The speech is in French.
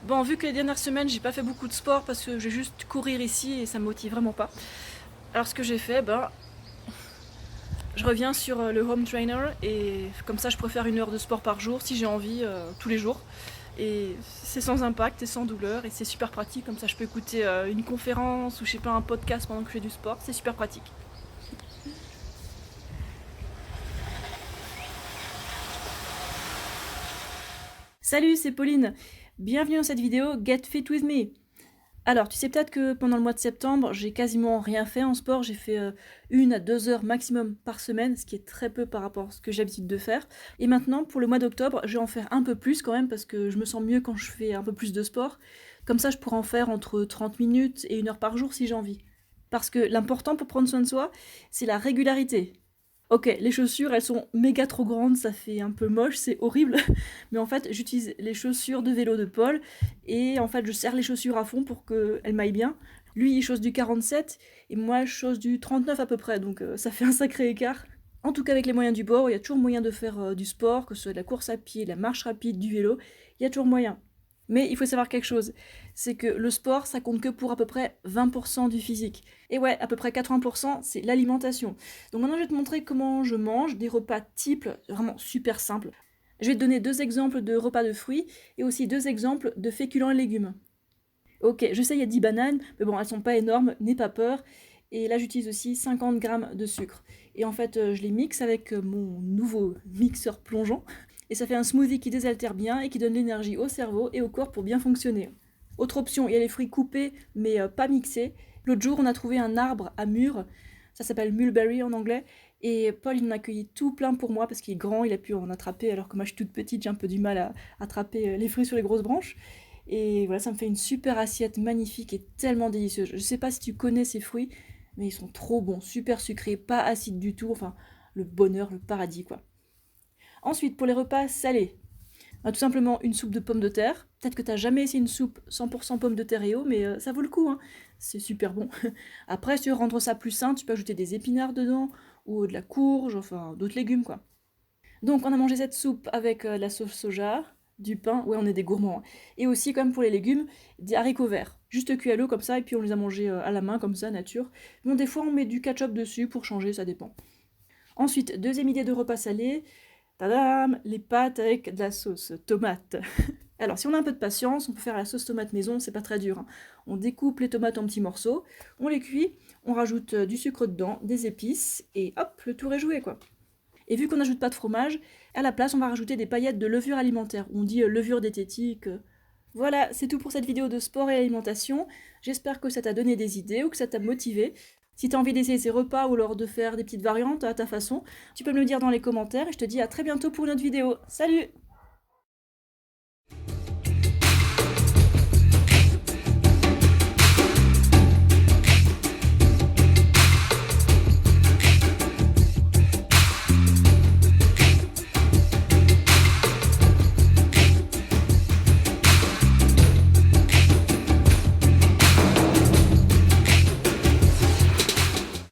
Bon, vu que les dernières semaines, j'ai pas fait beaucoup de sport parce que je vais juste courir ici et ça me motive vraiment pas. Alors ce que j'ai fait, je reviens sur le home trainer et comme ça je peux faire 1 heure de sport par jour si j'ai envie, tous les jours. Et c'est sans impact et sans douleur et c'est super pratique, comme ça je peux écouter une conférence ou je sais pas un podcast pendant que je fais du sport, c'est super pratique. Salut, c'est Pauline. Bienvenue dans cette vidéo Get Fit With Me. Alors, tu sais peut-être que pendant le mois de septembre, j'ai quasiment rien fait en sport. J'ai fait 1 à 2 heures maximum par semaine, ce qui est très peu par rapport à ce que j'ai l'habitude de faire. Et maintenant, pour le mois d'octobre, je vais en faire un peu plus quand même parce que je me sens mieux quand je fais un peu plus de sport. Comme ça, je pourrais en faire entre 30 minutes et 1 heure par jour si j'ai envie. Parce que l'important pour prendre soin de soi, c'est la régularité. Ok, les chaussures, elles sont méga trop grandes, ça fait un peu moche, c'est horrible. Mais en fait, j'utilise les chaussures de vélo de Paul et en fait, je serre les chaussures à fond pour qu'elles m'aillent bien. Lui, il chausse du 47 et moi, je chausse du 39 à peu près, donc ça fait un sacré écart. En tout cas, avec les moyens du bord, il y a toujours moyen de faire du sport, que ce soit de la course à pied, de la marche rapide, du vélo, il y a toujours moyen. Mais il faut savoir quelque chose, c'est que le sport, ça compte que pour à peu près 20% du physique. Et ouais, à peu près 80%, c'est l'alimentation. Donc maintenant, je vais te montrer comment je mange des repas types, vraiment super simples. Je vais te donner 2 exemples de repas de fruits et aussi 2 exemples de féculents et légumes. Ok, je sais, il y a 10 bananes, mais bon, elles sont pas énormes, n'aie pas peur. Et là, j'utilise aussi 50 grammes de sucre. Et en fait, je les mixe avec mon nouveau mixeur plongeant. Et ça fait un smoothie qui désaltère bien et qui donne l'énergie au cerveau et au corps pour bien fonctionner. Autre option, il y a les fruits coupés, mais pas mixés. L'autre jour, on a trouvé un arbre à mûres. Ça s'appelle mulberry en anglais. Et Paul, il en a cueilli tout plein pour moi parce qu'il est grand, il a pu en attraper, alors que moi je suis toute petite, j'ai un peu du mal à attraper les fruits sur les grosses branches. Et voilà, ça me fait une super assiette magnifique et tellement délicieuse. Je sais pas si tu connais ces fruits, mais ils sont trop bons, super sucrés, pas acides du tout, enfin le bonheur, le paradis quoi. Ensuite, pour les repas salés, tout simplement une soupe de pommes de terre. Peut-être que t'as jamais essayé une soupe 100% pommes de terre et eau, mais ça vaut le coup, hein. C'est super bon. Après, si tu veux rendre ça plus sain, tu peux ajouter des épinards dedans, ou de la courge, enfin d'autres légumes quoi. Donc on a mangé cette soupe avec la sauce soja, du pain, ouais on est des gourmands, hein. Et aussi comme pour les légumes, des haricots verts, juste cuits à l'eau comme ça, et puis on les a mangés à la main comme ça, nature. Bon des fois on met du ketchup dessus pour changer, ça dépend. Ensuite, deuxième idée de repas salé, tadam, les pâtes avec de la sauce tomate. Alors si on a un peu de patience, on peut faire la sauce tomate maison, c'est pas très dur, hein. On découpe les tomates en petits morceaux, on les cuit, on rajoute du sucre dedans, des épices, et hop, le tour est joué quoi. Et vu qu'on n'ajoute pas de fromage, à la place, on va rajouter des paillettes de levure alimentaire. On dit levure diététique. Voilà, c'est tout pour cette vidéo de sport et alimentation. J'espère que ça t'a donné des idées ou que ça t'a motivé. Si t'as envie d'essayer ces repas ou alors de faire des petites variantes à ta façon, tu peux me le dire dans les commentaires et je te dis à très bientôt pour une autre vidéo. Salut!